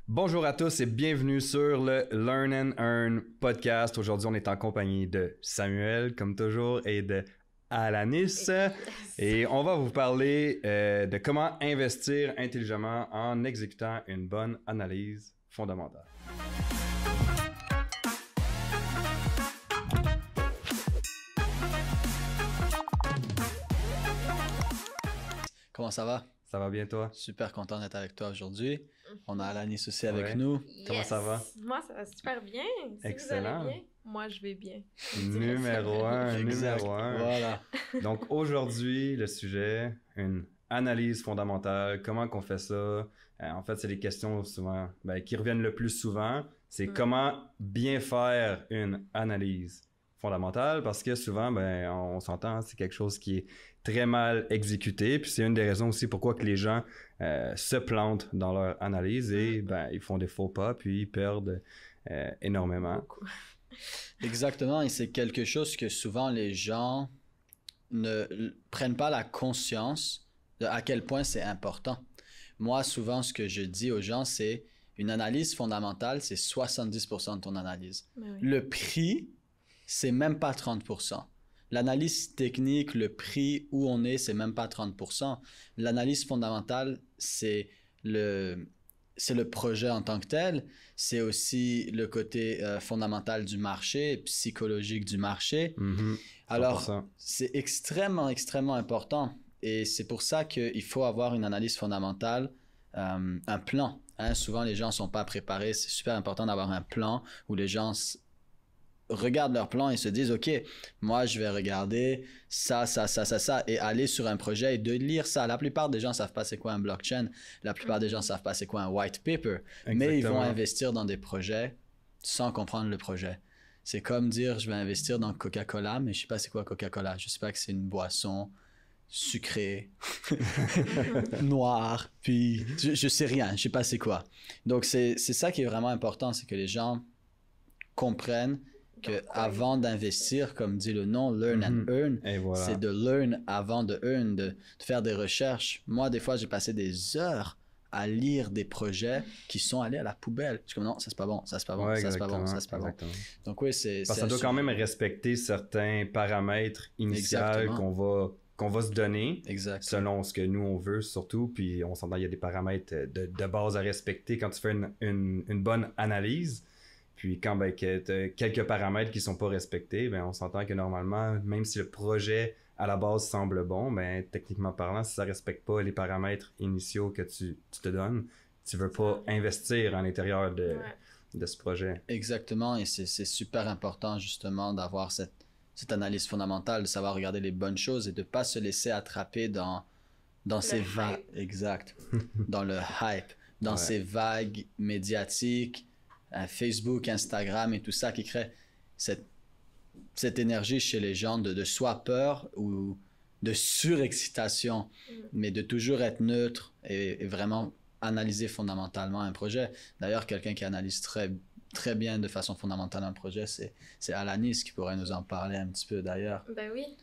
Bonjour à tous et bienvenue sur le Learn and Earn podcast. Aujourd'hui, on est en compagnie de Samuel, comme toujours, et de Alanis. Et on va vous parler de comment investir intelligemment en exécutant une bonne analyse fondamentale. Comment ça va? Ça va bien, toi? Super content d'être avec toi aujourd'hui. On a Alanis aussi avec nous. Comment ça va? Moi, ça va super bien. Si Excellent. vous allez bien, moi, je vais bien. Numéro un. Voilà. Donc aujourd'hui, le sujet, une analyse fondamentale. Comment qu'on fait ça? En fait, c'est des questions souvent qui reviennent le plus souvent. C'est comment bien faire une analyse fondamentale, parce que souvent, on s'entend, c'est quelque chose qui est très mal exécuté. Puis c'est une des raisons aussi pourquoi que les gens se plantent dans leur analyse et ils font des faux pas, puis ils perdent énormément. Beaucoup. Exactement, et c'est quelque chose que souvent les gens ne prennent pas la conscience de à quel point c'est important. Moi, souvent, ce que je dis aux gens, c'est une analyse fondamentale, c'est 70% de ton analyse. Oui. Le prix, c'est même pas 30%. L'analyse technique, le prix où on est, c'est même pas 30%. L'analyse fondamentale, c'est le projet en tant que tel. C'est aussi le côté fondamental du marché, psychologique du marché. Alors, c'est extrêmement, extrêmement important. Et c'est pour ça qu'il faut avoir une analyse fondamentale, un plan. Souvent, les gens ne sont pas préparés. C'est super important d'avoir un plan où les gens regardent leur plan et se disent, OK, moi, je vais regarder ça, et aller sur un projet et de lire ça. La plupart des gens ne savent pas c'est quoi un blockchain. La plupart des gens ne savent pas c'est quoi un white paper. Exactement. Mais ils vont investir dans des projets sans comprendre le projet. C'est comme dire, je vais investir dans Coca-Cola, mais je ne sais pas c'est quoi Coca-Cola. Je ne sais pas que c'est une boisson sucrée, noire, puis je sais rien, je ne sais pas c'est quoi. Donc, c'est ça qui est vraiment important, c'est que les gens comprennent que avant d'investir, comme dit le nom, learn and earn, voilà. C'est de learn avant de earn, de faire des recherches. Moi, des fois, j'ai passé des heures à lire des projets qui sont allés à la poubelle. Je suis comme non, ça c'est pas bon, ça c'est pas bon, ça c'est pas bon, ça c'est pas bon. Donc oui, c'est parce que ça doit quand même respecter certains paramètres initiaux qu'on va se donner. Exactement. Selon ce que nous on veut surtout, puis on s'entend il y a des paramètres de base à respecter quand tu fais une bonne analyse. Puis quand que t'as quelques paramètres qui sont pas respectés, on s'entend que normalement, même si le projet à la base semble bon, techniquement parlant, si ça respecte pas les paramètres initiaux que tu te donnes, tu veux pas investir à l'intérieur de ce projet. Exactement, et c'est super important justement d'avoir cette analyse fondamentale, de savoir regarder les bonnes choses et de pas se laisser attraper dans ces vagues. Exact. Dans le hype, dans ces vagues médiatiques, Facebook, Instagram et tout ça qui crée cette énergie chez les gens de soit peur ou de surexcitation, mais de toujours être neutre et vraiment analyser fondamentalement un projet. D'ailleurs, quelqu'un qui analyse très, très bien de façon fondamentale un projet, c'est Alanis qui pourrait nous en parler un petit peu d'ailleurs. Ben oui,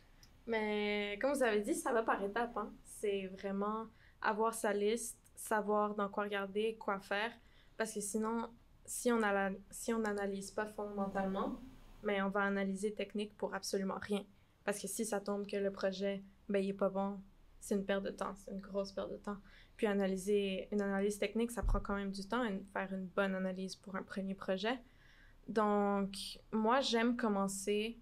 mais comme vous avez dit, ça va par étapes. Hein? C'est vraiment avoir sa liste, savoir dans quoi regarder, quoi faire, parce que sinon, si on n'analyse pas fondamentalement, on va analyser technique pour absolument rien. Parce que si ça tombe que le projet, il est pas bon, c'est une perte de temps, c'est une grosse perte de temps. Puis une analyse technique, ça prend quand même du temps, faire une bonne analyse pour un premier projet. Donc, moi, j'aime commencer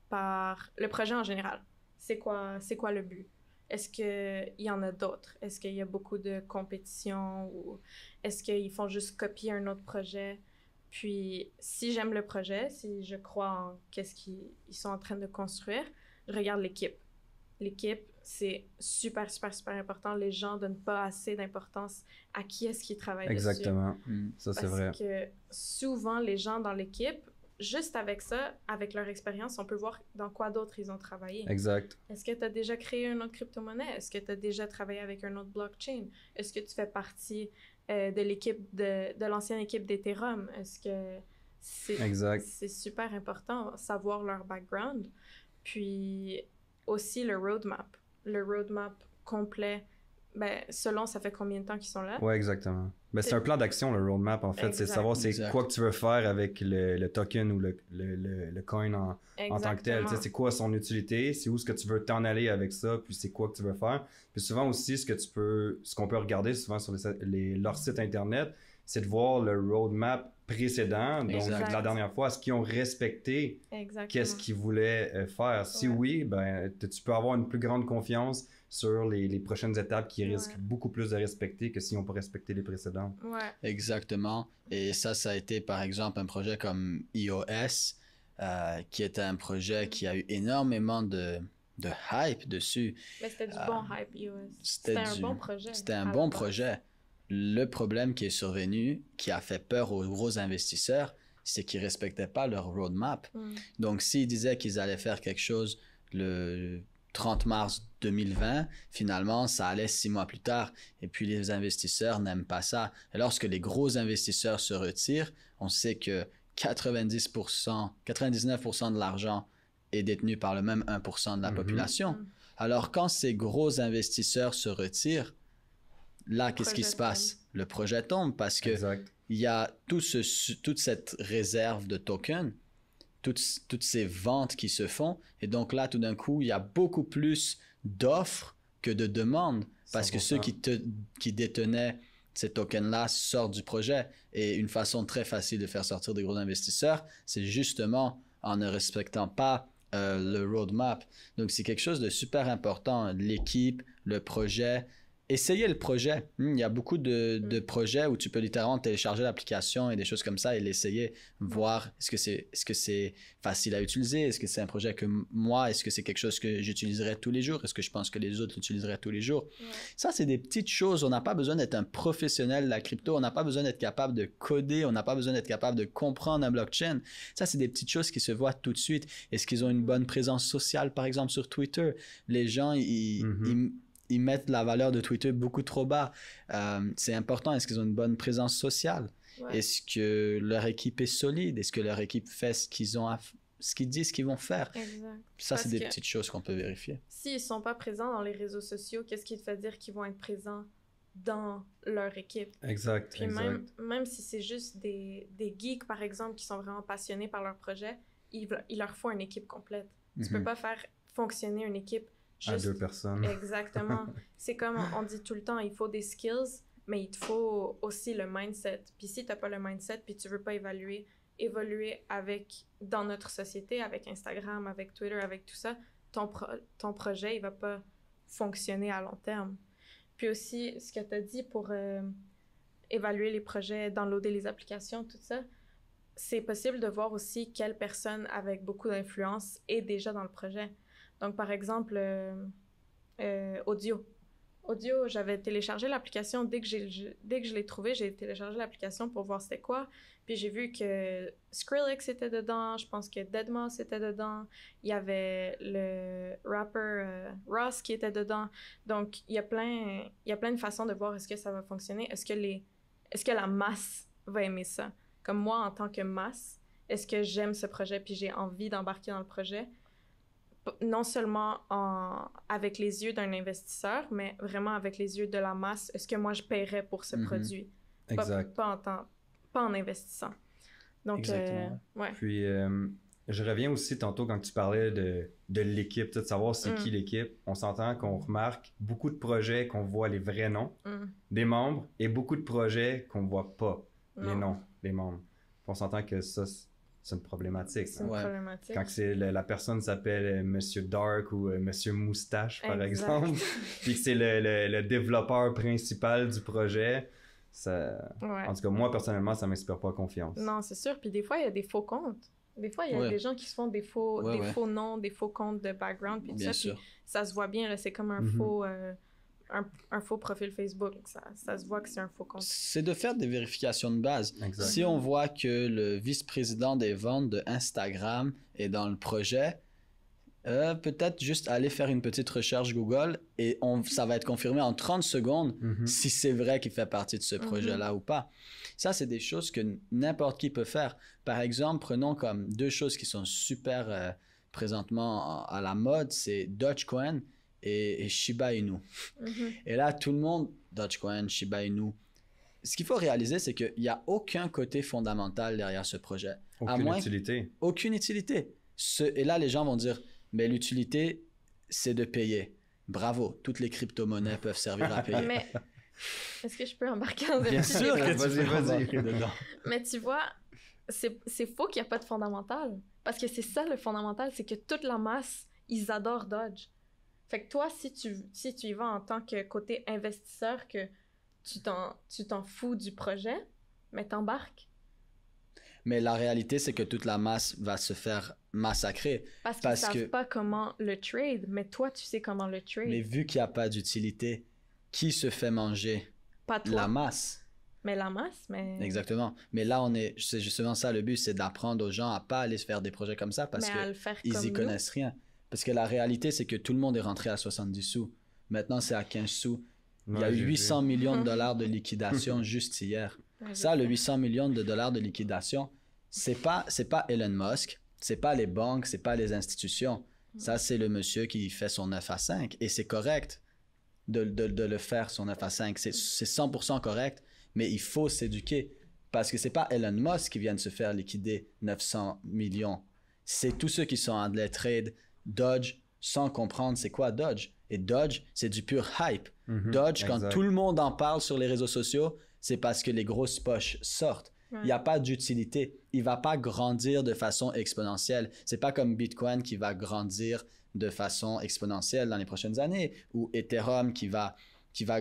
par le projet en général. C'est quoi le but? Est-ce qu'il y en a d'autres? Est-ce qu'il y a beaucoup de compétition ou est-ce qu'ils font juste copier un autre projet? Puis, si j'aime le projet, si je crois en qu'est-ce qu'ils sont en train de construire, je regarde l'équipe. L'équipe, c'est super, super, super important. Les gens donnent pas assez d'importance à qui est-ce qu'ils travaillent dessus. Exactement. Ça, c'est vrai. Parce que souvent, les gens dans l'équipe, juste avec ça, avec leur expérience, on peut voir dans quoi d'autres ils ont travaillé. Exact. Est-ce que tu as déjà créé une autre crypto-monnaie? Est-ce que tu as déjà travaillé avec un autre blockchain? Est-ce que tu fais partie de l'équipe de l'ancienne équipe d'Ethereum? Est-ce que c'est super important, savoir leur background. Puis aussi le roadmap complet. Selon ça fait combien de temps qu'ils sont là? Ouais, exactement. Ben, c'est un plan d'action, le roadmap, en fait. C'est savoir c'est Exact. quoi que tu veux faire avec le token ou le coin en tant que tel. Tu sais, c'est quoi son utilité, c'est où est-ce que tu veux t'en aller avec ça, puis c'est quoi que tu veux faire. Puis souvent aussi, ce qu'on peut regarder souvent sur leur site internet, c'est de voir le roadmap précédent, donc Exact. de la dernière fois, est-ce qu'ils ont respecté Exactement. qu'est-ce qu'ils voulaient faire. Si oui, ben, tu peux avoir une plus grande confiance sur les prochaines étapes qui risquent beaucoup plus de respecter que s'ils n'ont pas respecté les précédentes. Ouais. Exactement. Et ça a été par exemple un projet comme iOS, qui était un projet qui a eu énormément de hype dessus. Mais c'était du bon hype, iOS. C'était un bon projet. C'était un bon projet. Le problème qui est survenu, qui a fait peur aux gros investisseurs, c'est qu'ils ne respectaient pas leur roadmap. Donc, s'ils disaient qu'ils allaient faire quelque chose le 30 mars 2020, finalement, ça allait 6 mois plus tard. Et puis, les investisseurs n'aiment pas ça. Et lorsque les gros investisseurs se retirent, on sait que 99% de l'argent est détenu par le même 1% de la population. Alors, quand ces gros investisseurs se retirent, là, qu'est-ce qui se passe? Le projet tombe parce que il y a toute cette réserve de tokens, toutes ces ventes qui se font. Et donc là, tout d'un coup, il y a beaucoup plus d'offres que de demandes parce que ceux qui détenaient ces tokens-là sortent du projet. Et une façon très facile de faire sortir des gros investisseurs, c'est justement en ne respectant pas le roadmap. Donc, c'est quelque chose de super important. L'équipe, le projet. Essayez le projet. Il y a beaucoup de projets où tu peux littéralement télécharger l'application et des choses comme ça et l'essayer, voir est-ce que c'est facile à utiliser, est-ce que c'est un projet que moi, est-ce que c'est quelque chose que j'utiliserais tous les jours, est-ce que je pense que les autres l'utiliseraient tous les jours. Ça, c'est des petites choses. On n'a pas besoin d'être un professionnel de la crypto, on n'a pas besoin d'être capable de coder, on n'a pas besoin d'être capable de comprendre un blockchain. Ça, c'est des petites choses qui se voient tout de suite. Est-ce qu'ils ont une bonne présence sociale, par exemple, sur Twitter? Les gens, ils mettent la valeur de Twitter beaucoup trop bas. C'est important. Est-ce qu'ils ont une bonne présence sociale? Est-ce que leur équipe est solide? Est-ce que leur équipe fait ce qu'ils disent qu'ils vont faire? Ça, c'est des petites choses qu'on peut vérifier. S'ils ne sont pas présents dans les réseaux sociaux, qu'est-ce qui te fait dire qu'ils vont être présents dans leur équipe? Exact. Puis même si c'est juste des geeks, par exemple, qui sont vraiment passionnés par leur projet, il leur faut une équipe complète. Tu peux pas faire fonctionner une équipe juste... à 2 personnes. Exactement. C'est comme on dit tout le temps, il faut des skills, mais il te faut aussi le mindset. Puis si tu n'as pas le mindset, puis tu veux pas évoluer dans notre société, avec Instagram, avec Twitter, avec tout ça, ton projet, il va pas fonctionner à long terme. Puis aussi, ce que tu as dit pour évaluer les projets, downloader les applications, tout ça, c'est possible de voir aussi quelle personne avec beaucoup d'influence est déjà dans le projet. Donc, par exemple, Audio. Audio, j'avais téléchargé l'application. Dès que je l'ai trouvé, j'ai téléchargé l'application pour voir c'était quoi. Puis j'ai vu que Skrillex était dedans, je pense que Deadmau5 était dedans. Il y avait le rapper Ross qui était dedans. Donc, il y a plein de façons de voir est-ce que ça va fonctionner. Est-ce que la masse va aimer ça? Comme moi, en tant que masse, est-ce que j'aime ce projet puis j'ai envie d'embarquer dans le projet? Non seulement avec les yeux d'un investisseur, mais vraiment avec les yeux de la masse. Est-ce que moi, je paierais pour ce produit? Exact. Pas en investissant. Donc, ouais. Puis, je reviens aussi tantôt quand tu parlais de l'équipe, de savoir c'est qui l'équipe. On s'entend qu'on remarque beaucoup de projets qu'on voit les vrais noms des membres et beaucoup de projets qu'on voit pas les noms des membres. Puis on s'entend que ça... C'est une problématique. C'est une problématique. Quand la personne s'appelle Monsieur Dark ou Monsieur Moustache, par exemple, puis que c'est le développeur principal du projet, ça... En tout cas, moi, personnellement, ça m'inspire pas confiance. Non, c'est sûr. Puis des fois, il y a des faux comptes. Des fois, il y a des gens qui se font des faux noms, des faux comptes de background, puis tout ça. Puis ça se voit bien, là, c'est comme un faux... Un faux profil Facebook, ça se voit que c'est un faux compte. C'est de faire des vérifications de base. Exact. Si on voit que le vice-président des ventes de Instagram est dans le projet, peut-être juste aller faire une petite recherche Google et ça va être confirmé en 30 secondes si c'est vrai qu'il fait partie de ce projet-là ou pas. Ça, c'est des choses que n'importe qui peut faire. Par exemple, prenons comme 2 choses qui sont super présentement à la mode, c'est Dogecoin et Shiba Inu. Et là, tout le monde, Dogecoin, Shiba Inu, ce qu'il faut réaliser, c'est qu'il n'y a aucun côté fondamental derrière ce projet. Aucune utilité. Aucune utilité. Et là, les gens vont dire, mais l'utilité, c'est de payer. Bravo, toutes les crypto-monnaies peuvent servir à payer. Mais est-ce que je peux embarquer dans un Bien petit sûr débat? que tu peux embarquer dedans. Mais tu vois, c'est faux qu'il n'y a pas de fondamental. Parce que c'est ça le fondamental, c'est que toute la masse, ils adorent Dodge. Fait que toi, si tu y vas en tant que côté investisseur, que tu t'en fous du projet, mais t'embarques. Mais la réalité, c'est que toute la masse va se faire massacrer. Parce qu'ils savent pas comment le trade, mais toi, tu sais comment le trade. Mais vu qu'il n'y a pas d'utilité, qui se fait manger? Pas toi. La masse. Mais la masse, mais... Exactement. Mais là, c'est justement ça, le but, c'est d'apprendre aux gens à pas aller se faire des projets comme ça parce qu'ils y connaissent rien. Parce que la réalité, c'est que tout le monde est rentré à 70 sous. Maintenant, c'est à 15 sous. Il y a eu 800 millions de dollars de liquidation juste hier. Ouais, ça, le 800 millions de dollars de liquidation, c'est pas Elon Musk, c'est pas les banques, c'est pas les institutions. Ça, c'est le monsieur qui fait son 9 à 5. Et c'est correct de le faire, son 9 à 5. C'est 100% correct, mais il faut s'éduquer. Parce que c'est pas Elon Musk qui vient de se faire liquider 900 millions. C'est tous ceux qui sont en trade Dodge sans comprendre c'est quoi Dodge. Et Dodge, c'est du pur hype. Dodge, quand tout le monde en parle sur les réseaux sociaux, c'est parce que les grosses poches sortent. Il n'y a pas d'utilité. Il ne va pas grandir de façon exponentielle. C'est pas comme Bitcoin qui va grandir de façon exponentielle dans les prochaines années ou Ethereum qui va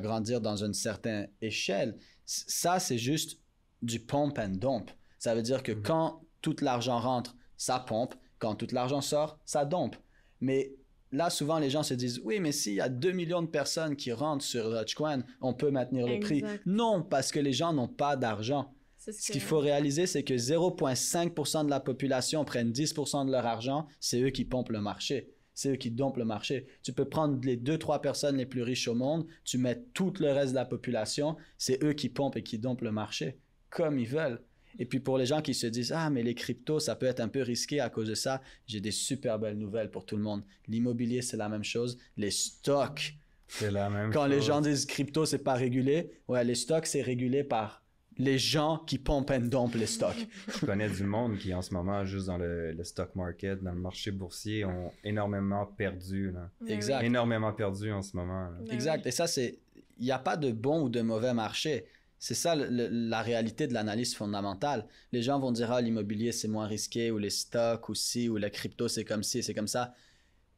grandir dans une certaine échelle. Ça, c'est juste du pump and dump. Ça veut dire que quand tout l'argent rentre, ça pompe. Quand tout l'argent sort, ça dompe. Mais là, souvent, les gens se disent « Oui, mais s'il y a 2 millions de personnes qui rentrent sur Dogecoin, on peut maintenir le prix. » Non, parce que les gens n'ont pas d'argent. Ce qu'il faut réaliser, c'est que 0,5% de la population prennent 10% de leur argent. C'est eux qui pompent le marché. C'est eux qui dompent le marché. Tu peux prendre les 2-3 personnes les plus riches au monde, tu mets tout le reste de la population, c'est eux qui pompent et qui dompent le marché, comme ils veulent. Et puis pour les gens qui se disent « Ah, mais les cryptos, ça peut être un peu risqué à cause de ça », j'ai des super belles nouvelles pour tout le monde. L'immobilier, c'est la même chose. Les stocks, c'est la même quand chose. Les gens disent « Crypto, c'est pas régulé », ouais, les stocks, c'est régulé par les gens qui pompent and dumpent les stocks. Je connais du monde qui, en ce moment, juste dans le stock market, dans le marché boursier, ont énormément perdu. Là. Exact. Énormément perdu en ce moment. Là. Exact. Et ça, il n'y a pas de bon ou de mauvais marché. C'est ça la réalité de l'analyse fondamentale. Les gens vont dire « Ah, l'immobilier, c'est moins risqué » ou « les stocks ou ci » ou « la crypto, c'est comme ci, c'est comme ça ».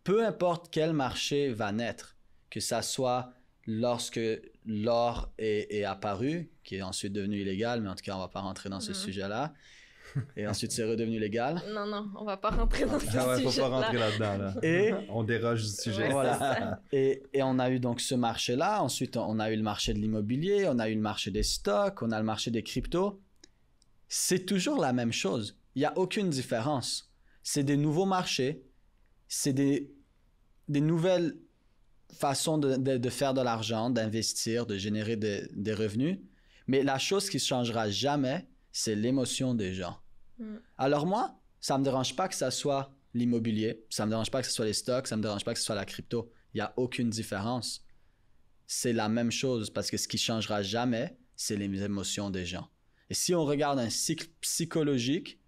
Peu importe quel marché va naître, que ça soit lorsque l'or est apparu, qui est ensuite devenu illégal, mais en tout cas, on ne va pas rentrer dans ce sujet-là. Et ensuite, c'est redevenu légal. Non, on ne va pas rentrer dans ce sujet-là. Il ne faut pas rentrer là-dedans. Là. Et on déroge du sujet. Ouais, voilà. Et on a eu donc ce marché-là. Ensuite, on a eu le marché de l'immobilier, on a eu le marché des stocks, on a le marché des cryptos. C'est toujours la même chose. Il n'y a aucune différence. C'est des nouveaux marchés, c'est des nouvelles façon de faire de l'argent, d'investir, de générer des revenus. Mais la chose qui ne changera jamais, c'est l'émotion des gens. Alors moi, ça ne me dérange pas que ça soit l'immobilier, ça ne me dérange pas que ce soit les stocks, ça ne me dérange pas que ce soit la crypto. Il n'y a aucune différence. C'est la même chose parce que ce qui ne changera jamais, c'est les émotions des gens. Et si on regarde un cycle psychologique,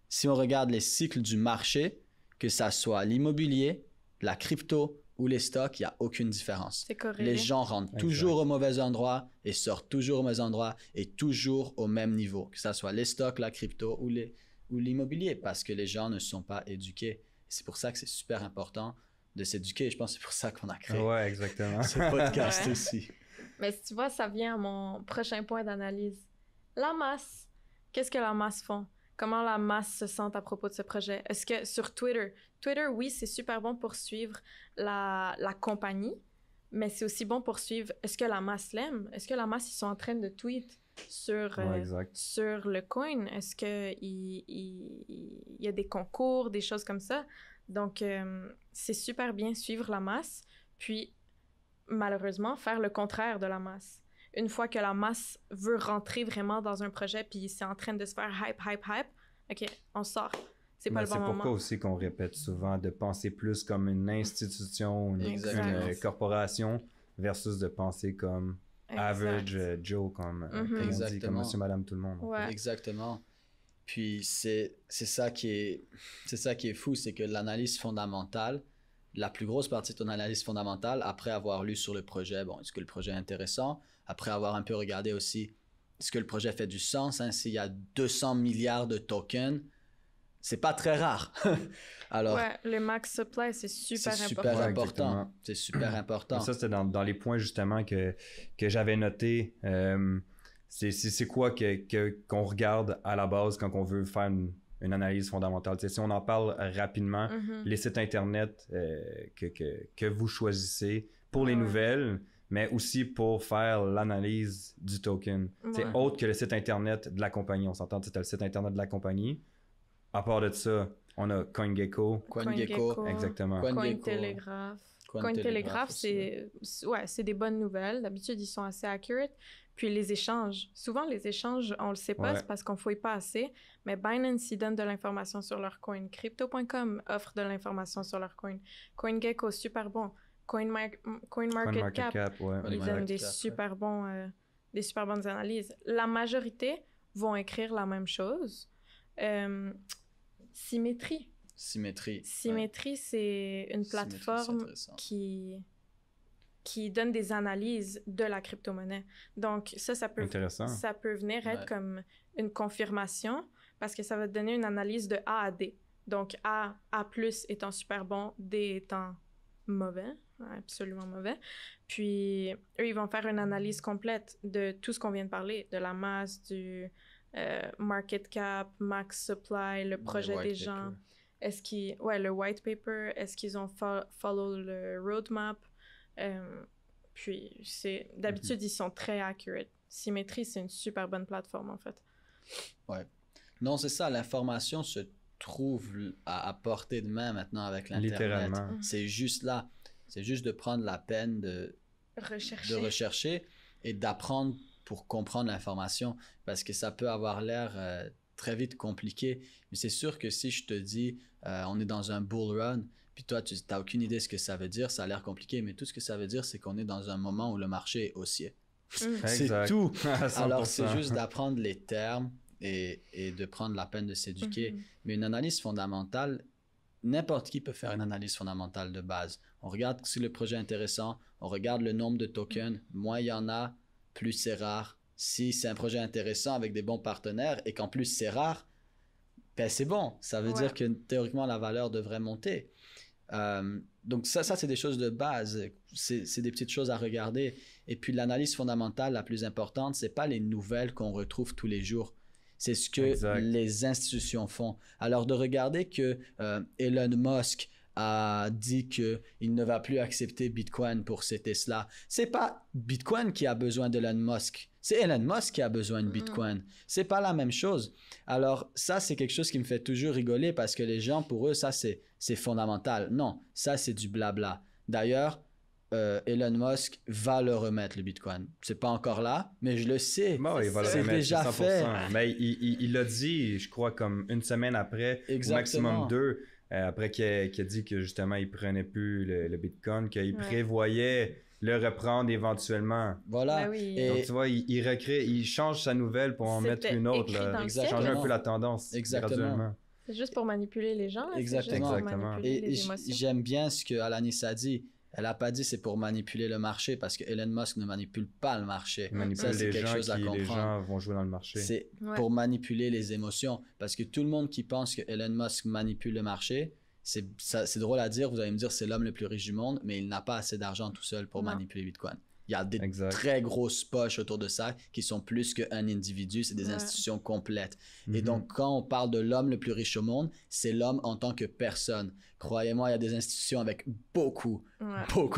si on regarde les cycles du marché, que ça soit l'immobilier, la crypto, ou les stocks, il n'y a aucune différence. C'est corrélé. Les gens rentrent toujours au mauvais endroit et sortent toujours au mauvais endroit et toujours au même niveau, que ce soit les stocks, la crypto ou l'immobilier, parce que les gens ne sont pas éduqués. C'est pour ça que c'est super important de s'éduquer. Je pense que c'est pour ça qu'on a créé ce podcast aussi. Mais si tu vois, ça vient à mon prochain point d'analyse. La masse. Qu'est-ce que la masse font? Comment la masse se sent à propos de ce projet? Est-ce que sur Twitter, oui, c'est super bon pour suivre la compagnie, mais c'est aussi bon pour suivre, est-ce que la masse l'aime? Est-ce que la masse, ils sont en train de tweet sur le coin? Est-ce qu'il y a des concours, des choses comme ça? Donc, c'est super bien suivre la masse, puis malheureusement, faire le contraire de la masse. Une fois que la masse veut rentrer vraiment dans un projet, puis c'est en train de se faire hype, OK, on sort. C'est pas le bon moment. C'est pourquoi aussi qu'on répète souvent de penser plus comme une institution, une corporation, versus de penser comme average Joe, comme on dit, Exactement. comme monsieur, madame, tout le monde. Ouais. Exactement. Puis c'est ça qui est fou, c'est que l'analyse fondamentale, la plus grosse partie de ton analyse fondamentale, après avoir lu sur le projet, bon, est-ce que le projet est intéressant, après avoir un peu regardé aussi, est-ce que le projet fait du sens, hein, s'il y a 200 milliards de tokens, c'est pas très rare. Alors, Ouais, le max supply, c'est super c'est important. super Ouais, important. exactement. C'est super important. Ça, c'était dans les points justement que j'avais notés. C'est quoi qu'on regarde à la base quand on veut faire une analyse fondamentale. Tu sais, si on en parle rapidement, les sites internet que vous choisissez pour les nouvelles, mais aussi pour faire l'analyse du token. C'est autre que le site internet de la compagnie. On s'entend, tu as le site internet de la compagnie. À part de ça, on a CoinGecko. Exactement. Cointelegraph. Cointelegraph, c'est des bonnes nouvelles. D'habitude, ils sont assez accurate. Puis les échanges. Souvent, les échanges, on le sait pas, c'est parce qu'on fouille pas assez. Mais Binance, ils donnent de l'information sur leur coin. Crypto.com offre de l'information sur leur coin. CoinGecko, super bon. CoinMarketCap, ils donnent des super bonnes analyses. La majorité vont écrire la même chose. Symétrie. Symétrie, c'est une plateforme qui donne des analyses de la crypto-monnaie. Donc, ça peut venir être comme une confirmation parce que ça va te donner une analyse de A à D. Donc, A plus étant super bon, D étant mauvais, absolument mauvais. Puis, eux, ils vont faire une analyse complète de tout ce qu'on vient de parler, de la masse, du market cap, max supply, le projet des gens. Le white paper, est-ce qu'ils ont follow le roadmap? Puis, d'habitude, ils sont très accurate. Symétrie, c'est une super bonne plateforme, en fait. Ouais. Non, c'est ça, l'information se trouve à portée de main maintenant avec l'Internet. Littéralement. C'est juste là. C'est juste de prendre la peine de rechercher et d'apprendre pour comprendre l'information, parce que ça peut avoir l'air très vite compliqué. Mais c'est sûr que si je te dis, on est dans un bull run, puis toi, tu n'as aucune idée de ce que ça veut dire, ça a l'air compliqué, mais tout ce que ça veut dire, c'est qu'on est dans un moment où le marché est haussier. C'est tout. Alors, c'est juste d'apprendre les termes et de prendre la peine de s'éduquer. Mais une analyse fondamentale, n'importe qui peut faire une analyse fondamentale de base. On regarde si le projet est intéressant, on regarde le nombre de tokens. Moins il y en a, plus c'est rare. Si c'est un projet intéressant avec des bons partenaires et qu'en plus c'est rare, ben c'est bon. Ça veut dire que théoriquement la valeur devrait monter. Donc ça c'est des choses de base. C'est des petites choses à regarder. Et puis l'analyse fondamentale la plus importante, c'est pas les nouvelles qu'on retrouve tous les jours. C'est ce que les institutions font. Alors de regarder que Elon Musk a dit qu'il ne va plus accepter Bitcoin pour ses Tesla. C'est pas Bitcoin qui a besoin d'Elon Musk. C'est Elon Musk qui a besoin de Bitcoin. C'est pas la même chose. Alors ça, c'est quelque chose qui me fait toujours rigoler parce que les gens, pour eux, ça, c'est fondamental. Non, ça, c'est du blabla. D'ailleurs, Elon Musk va le remettre, le Bitcoin. C'est pas encore là, mais je le sais. Bon, il va le remettre, déjà 100%. Fait. Mais il l'a dit, je crois, comme une semaine après, au maximum 2, après qu'il a dit que justement, il prenait plus le Bitcoin, qu'il prévoyait le reprendre éventuellement. Voilà. Ben oui. Donc, tu vois, il recrée, il change sa nouvelle pour en mettre une autre. Là. Changer un peu la tendance. Graduellement. C'est juste pour manipuler les gens. Là. Exactement. Juste pour manipuler les émotions. J'aime bien ce que Alanis a dit. Elle n'a pas dit c'est pour manipuler le marché parce que Elon Musk ne manipule pas le marché. Il manipule les gens vont jouer dans le marché. C'est pour manipuler les émotions parce que tout le monde qui pense que Elon Musk manipule le marché, c'est drôle à dire, vous allez me dire c'est l'homme le plus riche du monde, mais il n'a pas assez d'argent tout seul pour manipuler Bitcoin. Il y a des très grosses poches autour de ça qui sont plus qu'un individu, c'est des institutions complètes. Et donc, quand on parle de l'homme le plus riche au monde, c'est l'homme en tant que personne. Croyez-moi, il y a des institutions avec beaucoup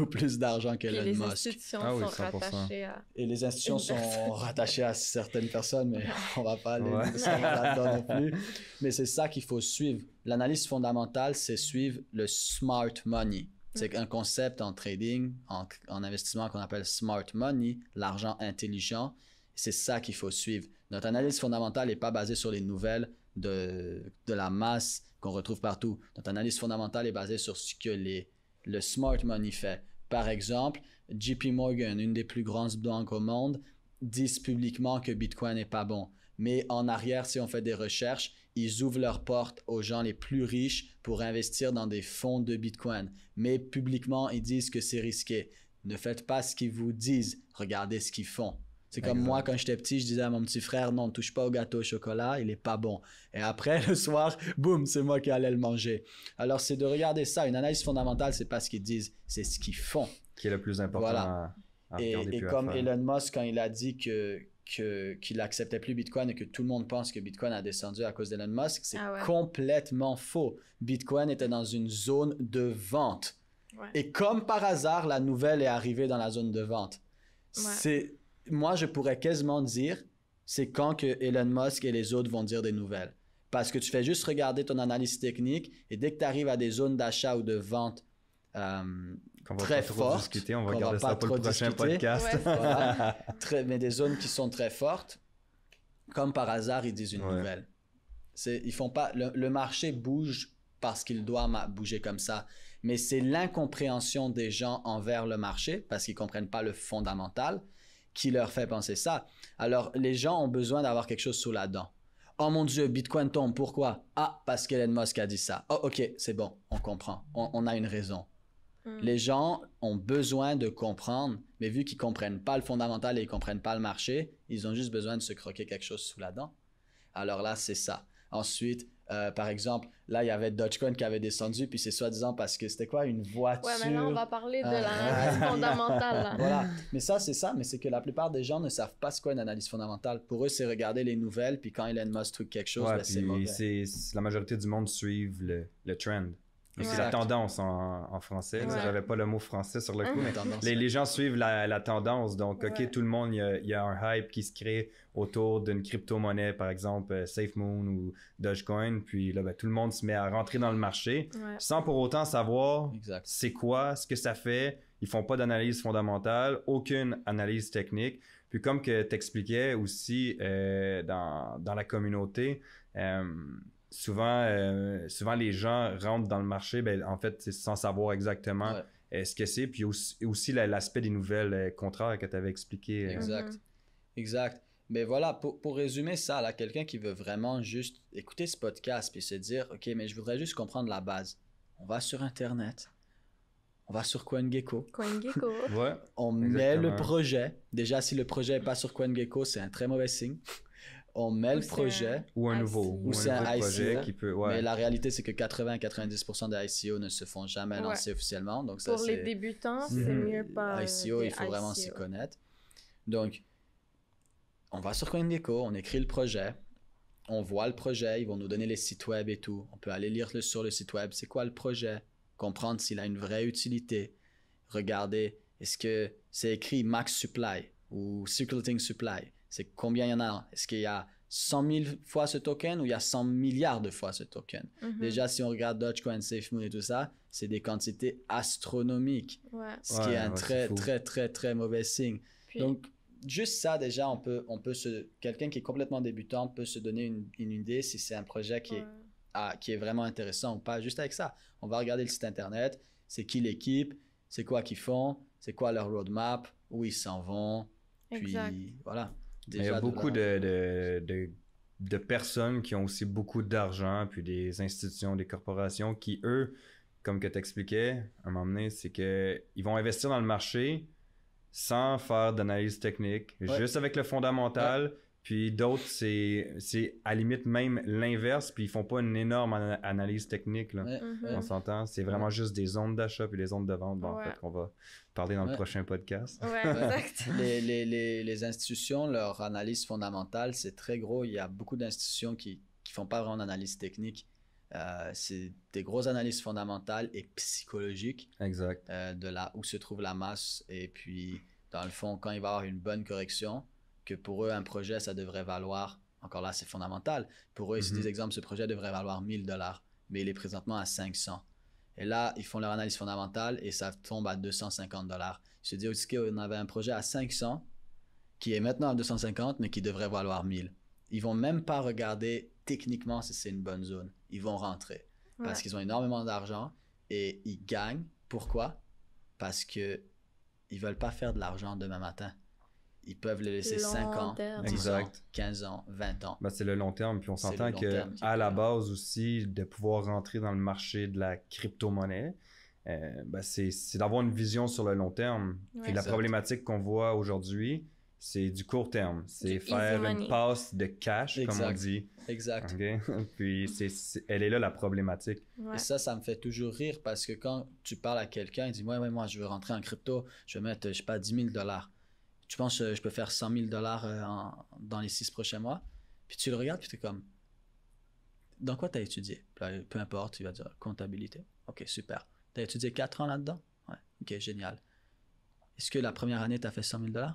plus d'argent que Elon Musk. Les institutions sont rattachées à... Et les institutions sont rattachées à certaines personnes, mais on va pas aller là-dedans non plus. Mais c'est ça qu'il faut suivre. L'analyse fondamentale, c'est suivre le smart money. C'est un concept en trading, en investissement qu'on appelle smart money, l'argent intelligent. C'est ça qu'il faut suivre. Notre analyse fondamentale n'est pas basée sur les nouvelles de la masse qu'on retrouve partout. Notre analyse fondamentale est basée sur ce que le smart money fait. Par exemple, JP Morgan, une des plus grandes banques au monde, disent publiquement que Bitcoin n'est pas bon. Mais en arrière, si on fait des recherches, ils ouvrent leurs portes aux gens les plus riches pour investir dans des fonds de Bitcoin. Mais publiquement, ils disent que c'est risqué. Ne faites pas ce qu'ils vous disent, regardez ce qu'ils font. C'est comme moi, quand j'étais petit, je disais à mon petit frère, non, ne touche pas au gâteau au chocolat, il n'est pas bon. Et après, le soir, boum, c'est moi qui allais le manger. Alors, c'est de regarder ça. Une analyse fondamentale, c'est pas ce qu'ils disent, c'est ce qu'ils font. Qui est le plus important Voilà. à regarder. Et comme Elon Musk, quand il a dit qu'il n'acceptait plus Bitcoin et que tout le monde pense que Bitcoin a descendu à cause d'Elon Musk, c'est complètement faux. Bitcoin était dans une zone de vente. Ouais. Et comme par hasard, la nouvelle est arrivée dans la zone de vente. Ouais. Moi, je pourrais quasiment dire, c'est quand que Elon Musk et les autres vont dire des nouvelles. Parce que tu fais juste regarder ton analyse technique et dès que tu arrives à des zones d'achat ou de vente très fortes, on va garder ça pour le prochain podcast. Ouais. Voilà. Mais des zones qui sont très fortes, comme par hasard, ils disent une nouvelle. Ils font pas, le marché bouge parce qu'il doit bouger comme ça. Mais c'est l'incompréhension des gens envers le marché parce qu'ils ne comprennent pas le fondamental qui leur fait penser ça. Alors, les gens ont besoin d'avoir quelque chose sous la dent. Oh mon Dieu, Bitcoin tombe, pourquoi? Ah, parce qu'Elon Musk a dit ça. Oh, ok, c'est bon, on comprend. On a une raison. Les gens ont besoin de comprendre, mais vu qu'ils ne comprennent pas le fondamental et ils ne comprennent pas le marché, ils ont juste besoin de se croquer quelque chose sous la dent. Alors là, c'est ça. Ensuite, par exemple, là, il y avait Dogecoin qui avait descendu, puis c'est soi-disant parce que c'était quoi, une voiture? Ouais, maintenant, on va parler de l'analyse fondamentale. Là. Voilà. Mais ça, mais c'est que la plupart des gens ne savent pas ce qu'est une analyse fondamentale. Pour eux, c'est regarder les nouvelles, puis quand Elon Musk trouve quelque chose, c'est mauvais. La majorité du monde suivent le trend. C'est la tendance en français. Ouais. J'avais pas le mot français sur le coup, mais les gens suivent la tendance. Donc, OK, tout le monde, il y a un hype qui se crée autour d'une crypto-monnaie, par exemple SafeMoon ou Dogecoin. Puis là, tout le monde se met à rentrer dans le marché sans pour autant savoir c'est quoi, ce que ça fait. Ils font pas d'analyse fondamentale, aucune analyse technique. Puis comme que tu expliquais aussi dans la communauté, souvent les gens rentrent dans le marché, en fait, c'est sans savoir exactement ce que c'est. Puis aussi l'aspect des nouvelles contraires que tu avais expliqué. Exact. Mais voilà, pour résumer ça, là, quelqu'un qui veut vraiment juste écouter ce podcast puis se dire, OK, mais je voudrais juste comprendre la base. On va sur Internet. On va sur CoinGecko. On met le projet. Déjà, si le projet n'est pas sur CoinGecko, c'est un très mauvais signe. On met le projet. Ou un nouveau projet qui peut. Mais la réalité, c'est que 80-90% des ICO ne se font jamais lancer officiellement. Donc ça, pour les débutants, c'est mieux pas. ICO, il faut vraiment s'y connaître. Donc, on va sur CoinGecko, on écrit le projet, on voit le projet, ils vont nous donner les sites web et tout. On peut aller lire sur le site web, c'est quoi le projet, comprendre s'il a une vraie utilité, regarder, est-ce que c'est écrit max supply ou circulating supply, c'est combien il y en a, est-ce qu'il y a 100 000 fois ce token ou il y a 100 milliards de fois ce token. Déjà, si on regarde Dogecoin, SafeMoon et tout ça, c'est des quantités astronomiques, ce qui est un très, très, très, très mauvais signe. Donc, juste ça, déjà, quelqu'un qui est complètement débutant peut se donner une idée si c'est un projet qui est vraiment intéressant ou pas. Juste avec ça, on va regarder le site internet, c'est qui l'équipe, c'est quoi qu'ils font, c'est quoi leur roadmap, où ils s'en vont. Puis voilà. Déjà, il y a beaucoup de personnes qui ont aussi beaucoup d'argent, puis des institutions, des corporations qui, eux, comme que tu expliquais, à un moment donné, c'est qu'ils vont investir dans le marché sans faire d'analyse technique, juste avec le fondamental. Puis d'autres, c'est à la limite même l'inverse, puis ils font pas une énorme analyse technique. Là. On s'entend, c'est vraiment juste des zones d'achat puis des zones de vente. Bon, en fait, qu'on va parler dans le prochain podcast. Exact. Les institutions, leur analyse fondamentale, c'est très gros. Il y a beaucoup d'institutions qui font pas vraiment d'analyse technique. C'est des grosses analyses fondamentales et psychologiques. Exact. De là où se trouve la masse. Et puis, dans le fond, quand il va y avoir une bonne correction, que pour eux, un projet, ça devrait valoir, encore là, c'est fondamental. Pour eux, ils se disent, exemple, ce projet devrait valoir 1000 $, mais il est présentement à 500. Et là, ils font leur analyse fondamentale et ça tombe à 250 $. Ils se disent, OK, on avait un projet à 500 qui est maintenant à 250, mais qui devrait valoir 1000. Ils vont même pas regarder techniquement si c'est une bonne zone. Ils vont rentrer parce qu'ils ont énormément d'argent et ils gagnent. Pourquoi? Parce que ils veulent pas faire de l'argent demain matin. Ils peuvent le laisser Long 5 ans, terme. 10 ans, Exact. 15 ans, 20 ans. Ben, c'est le long terme, puis on C'est s'entend le long terme qui est à la important. base aussi, de pouvoir rentrer dans le marché de la crypto-monnaie, ben, c'est d'avoir une vision sur le long terme. Ouais. Puis la Exact. problématique qu'on voit aujourd'hui, c'est du court terme. C'est Du faire easy une money. passe de cash, comme on Exact. dit. Exact. OK? Puis elle est là la problématique. Ouais. Et ça me fait toujours rire parce que quand tu parles à quelqu'un, il dit ouais, moi, je veux rentrer en crypto, je vais mettre, je sais pas, 10 000 $. Tu penses que je peux faire 100 000 $ dans les 6 prochains mois? Puis tu le regardes, puis tu es comme, dans quoi tu as étudié? Puis là, peu importe, tu vas dire comptabilité. Ok, super. Tu as étudié 4 ans là-dedans? Ouais, ok, génial. Est-ce que la première année, tu as fait 100 000 $?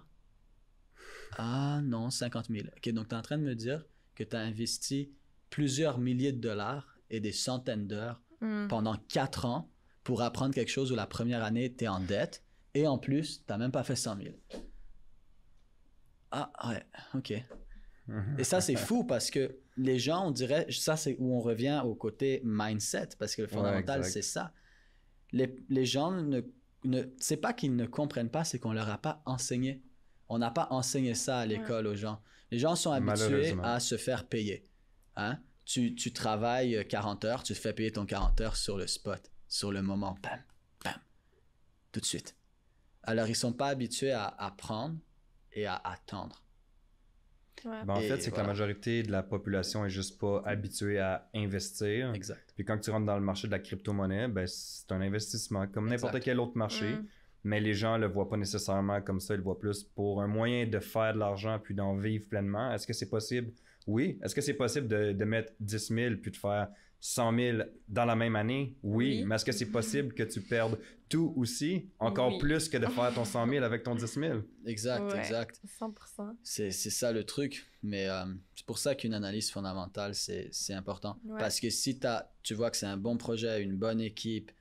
Ah non, 50 000. Ok, donc tu es en train de me dire que tu as investi plusieurs milliers de dollars et des centaines d'heures Mm. pendant 4 ans pour apprendre quelque chose où la première année, tu es en dette et en plus, tu n'as même pas fait 100 000. Ah ouais, ok. Et ça, c'est fou parce que les gens, on dirait, ça c'est où on revient au côté mindset parce que le fondamental, exact. c'est ça. Les gens c'est pas qu'ils ne comprennent pas, c'est qu'on leur a pas enseigné. On n'a pas enseigné ça à l'école aux gens. Les gens sont habitués Malheureusement. à se faire payer. Hein? Tu travailles 40 heures, tu te fais payer ton 40 heures sur le spot, sur le moment, bam, bam, tout de suite. Alors, ils sont pas habitués à apprendre et à attendre. Ouais. Ben, en Et fait, c'est que la voilà. majorité de la population est juste pas habituée à investir. Exact. Puis quand tu rentres dans le marché de la crypto-monnaie, ben, c'est un investissement comme n'importe Exact. quel autre marché. Mm. Mais les gens le voient pas nécessairement comme ça, ils le voient plus pour un moyen de faire de l'argent puis d'en vivre pleinement. Est-ce que c'est possible? Oui. Est-ce que c'est possible de mettre 10 000 puis de faire 100 000 dans la même année? Oui. Oui. Mais est-ce que c'est possible que tu perdes tout aussi, encore Oui. plus que de faire ton 100 000 avec ton 10 000? Exact, Ouais. exact. 100%. C'est ça le truc. Mais c'est pour ça qu'une analyse fondamentale, c'est important. Ouais. Parce que si tu vois que c'est un bon projet, une bonne équipe,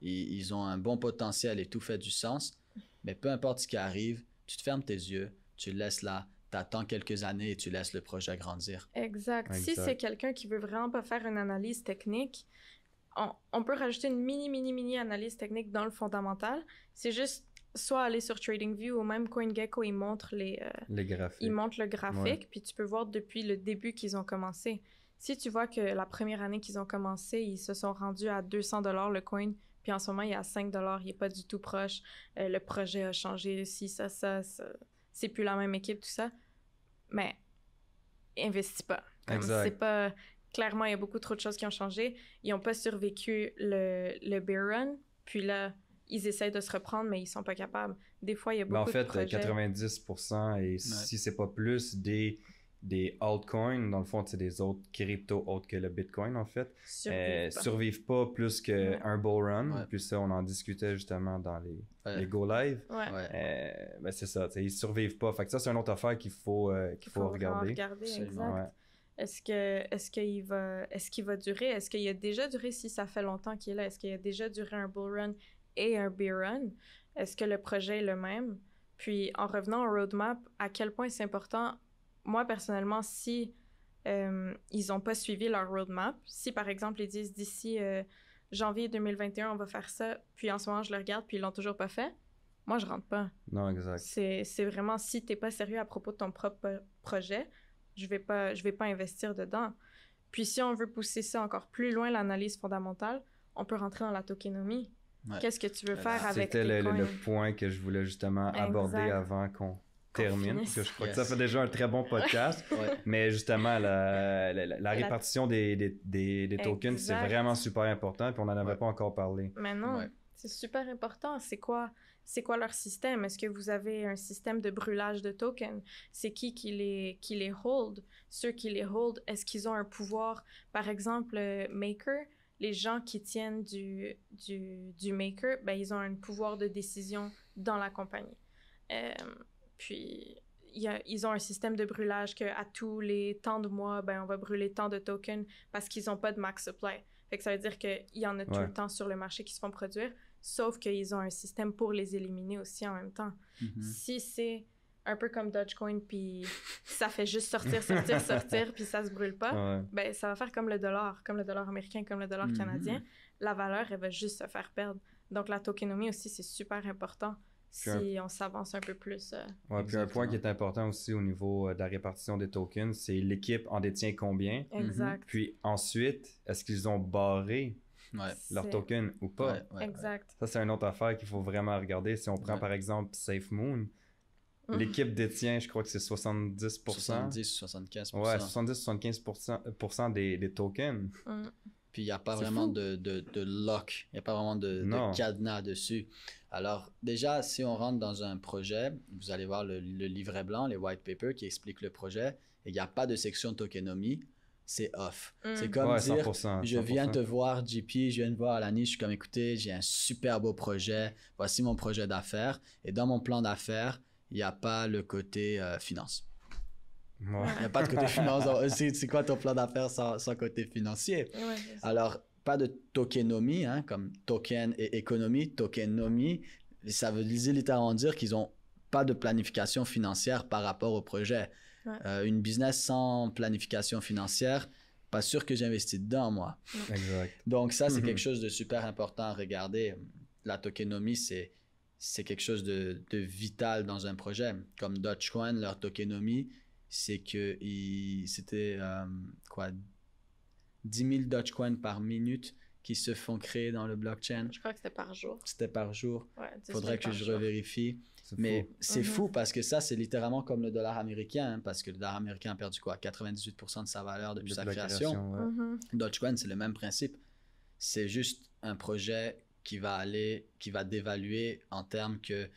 ils ont un bon potentiel et tout fait du sens, mais peu importe ce qui arrive, tu te fermes tes yeux, tu le laisses là, tu attends quelques années et tu laisses le projet grandir. Exact. Si Exact. c'est quelqu'un qui veut vraiment pas faire une analyse technique, on peut rajouter une mini analyse technique dans le fondamental. C'est juste soit aller sur TradingView ou même CoinGecko, ils montrent Les graphiques. ils montrent le graphique, Ouais. puis tu peux voir depuis le début qu'ils ont commencé. Si tu vois que la première année qu'ils ont commencé, ils se sont rendus à 200 $ le coin, puis en ce moment, il est à 5 $, il est pas du tout proche. Le projet a changé, si ça, c'est plus la même équipe, tout ça. Mais investis pas. Comme Exact. c'est pas... Clairement, il y a beaucoup trop de choses qui ont changé. Ils n'ont pas survécu le bear run, puis là, ils essayent de se reprendre, mais ils sont pas capables. Des fois, il y a Ben, beaucoup en fait, de projets... 90% et si c'est pas plus des altcoins, dans le fond, c'est des autres cryptos autres que le Bitcoin, en fait, survivent pas plus qu'un bull run. Ouais. Puis ça, on en discutait justement dans Ouais. les Go Live. Ouais. Ouais. Ben c'est ça, ils survivent pas. Fait que ça, c'est une autre affaire qu'il faut Vraiment regarder. Absolument. exact. Ouais. Est-ce qu'il va durer? Est-ce qu'il a déjà duré si ça fait longtemps qu'il est là? Est-ce qu'il a déjà duré un bull run et un bear run? Est-ce que le projet est le même? Puis, en revenant au roadmap, à quel point c'est important? Moi, personnellement, si ils n'ont pas suivi leur roadmap, si, par exemple, ils disent d'ici janvier 2021, on va faire ça, puis en ce moment, je le regarde, puis ils l'ont toujours pas fait, moi, je rentre pas. Non, exact. C'est vraiment, si t'es pas sérieux à propos de ton propre projet, je vais pas investir dedans. Puis si on veut pousser ça encore plus loin, l'analyse fondamentale, on peut rentrer dans la tokenomie. Ouais. Qu'est-ce que tu veux faire avec C'était tes coins? le point que je voulais justement aborder Exact. avant qu'on termine. finisse. Parce que je crois Yes. que ça fait déjà un très bon podcast. Ouais. Mais justement, la répartition des tokens, c'est Exact. vraiment super important. Puis on n'en avait Ouais. pas encore parlé. Mais non, Ouais. c'est super important. C'est quoi leur système? Est-ce que vous avez un système de brûlage de tokens? C'est qui les hold? Ceux qui les hold, est-ce qu'ils ont un pouvoir? Par exemple, Maker, les gens qui tiennent du Maker, ben, ils ont un pouvoir de décision dans la compagnie. Puis, ils ont un système de brûlage qu'à tous les temps de mois, ben, on va brûler tant de tokens parce qu'ils n'ont pas de max supply. Fait que ça veut dire qu'il y en a tout Ouais. le temps sur le marché qui se font produire, sauf qu'ils ont un système pour les éliminer aussi en même temps. Mhm. Si c'est un peu comme Dogecoin, puis ça fait juste sortir, puis ça se brûle pas, Ouais. ben ça va faire comme le dollar américain, comme le dollar Mhm. canadien. La valeur, elle va juste se faire perdre. Donc la tokenomie aussi, c'est super important. si on s'avance un peu plus. Ouais, puis un point qui est important aussi au niveau de la répartition des tokens, c'est l'équipe en détient combien. Exact. Puis ensuite, est-ce qu'ils ont barré leur token ou pas? Exact. Ça, c'est une autre affaire qu'il faut vraiment regarder. Si on prend par exemple SafeMoon, l'équipe détient, je crois que c'est 70%. 70-75%. Ouais, 70-75% des tokens. Puis il n'y a pas vraiment de lock, il n'y a pas vraiment de cadenas dessus. Alors déjà, si on rentre dans un projet, vous allez voir le livret blanc, les white papers qui expliquent le projet, et il n'y a pas de section tokenomie, c'est off. C'est comme dire, 100%. Je viens te voir JP, je viens te voir Alani, je suis comme écoutez, j'ai un super beau projet, voici mon projet d'affaires, et dans mon plan d'affaires, il n'y a pas le côté finance. Il n'y a pas de côté finance. C'est quoi ton plan d'affaires sans côté financier? Alors, pas de tokenomie, hein, comme token et économie. Tokenomie, ça veut littéralement dire qu'ils n'ont pas de planification financière par rapport au projet. Une business sans planification financière, pas sûr que j'investis dedans, moi. Exact. Donc, ça, c'est quelque chose de super important à regarder. La tokenomie, c'est quelque chose de vital dans un projet. Comme Dogecoin, leur tokenomie, c'est que c'était 10 000 Dogecoin par minute qui se font créer dans le blockchain. Je crois que c'était par jour. C'était par jour. Il faudrait que je revérifie. Mais c'est fou parce que ça, c'est littéralement comme le dollar américain, hein, parce que le dollar américain a perdu 98% de sa valeur depuis sa création. Dogecoin, c'est le même principe. C'est juste un projet qui va dévaluer en termes que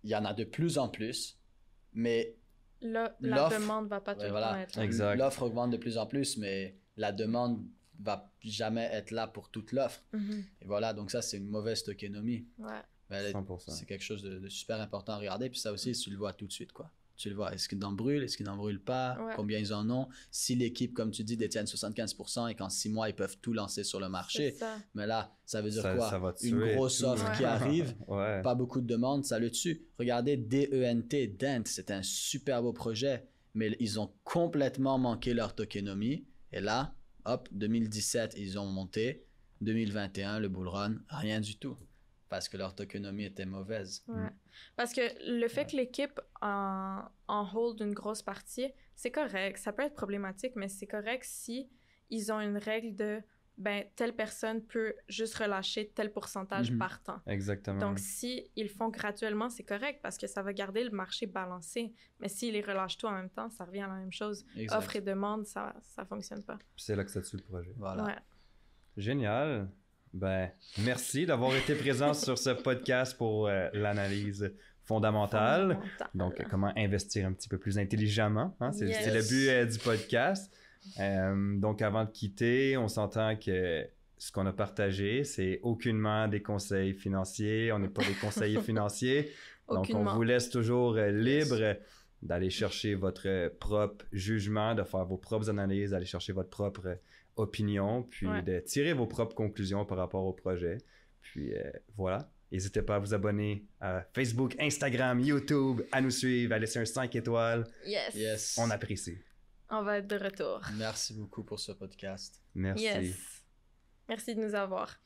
il y en a de plus en plus, mais la demande va pas tout le temps être là. Exact. L'offre augmente de plus en plus, mais la demande va jamais être là pour toute l'offre. Et voilà, donc ça, c'est une mauvaise tokenomie. 100%. C'est quelque chose de super important à regarder. Puis ça aussi, tu le vois tout de suite, quoi. Tu le vois. Est-ce qu'ils en brûlent? Est-ce qu'ils n'en brûlent pas? Combien ils en ont? Si l'équipe, comme tu dis, détiennent 75% et qu'en 6 mois, ils peuvent tout lancer sur le marché. Mais là, ça veut dire quoi? Une grosse offre qui arrive, pas beaucoup de demandes, ça le tue. Regardez DENT, c'est un super beau projet, mais ils ont complètement manqué leur tokenomie. Et là, hop, 2017, ils ont monté. 2021, le bull run, rien du tout. Parce que leur tokenomie était mauvaise. Parce que le fait que l'équipe en hold une grosse partie, c'est correct. Ça peut être problématique, mais c'est correct si ils ont une règle de telle personne peut juste relâcher tel pourcentage par temps. Exactement. Donc, si ils le font graduellement, c'est correct parce que ça va garder le marché balancé. Mais s'ils les relâchent tout en même temps, ça revient à la même chose. Exact. Offre et demande, ça fonctionne pas. Puis c'est là que ça tue le projet. Voilà. Génial. Merci d'avoir été présent sur ce podcast pour l'analyse fondamentale. Donc, comment investir un petit peu plus intelligemment. Hein? C'est le but du podcast. Donc, avant de quitter, on s'entend que ce qu'on a partagé, c'est aucunement des conseils financiers. On n'est pas des conseillers financiers. Donc, on vous laisse toujours libre d'aller chercher votre propre jugement, de faire vos propres analyses, d'aller chercher votre propre opinion, puis de tirer vos propres conclusions par rapport au projet. Puis voilà. N'hésitez pas à vous abonner à Facebook, Instagram, YouTube, à nous suivre, à laisser un 5 étoiles. Yes. On apprécie. On va être de retour. Merci beaucoup pour ce podcast. Merci. Yes. Merci de nous avoir.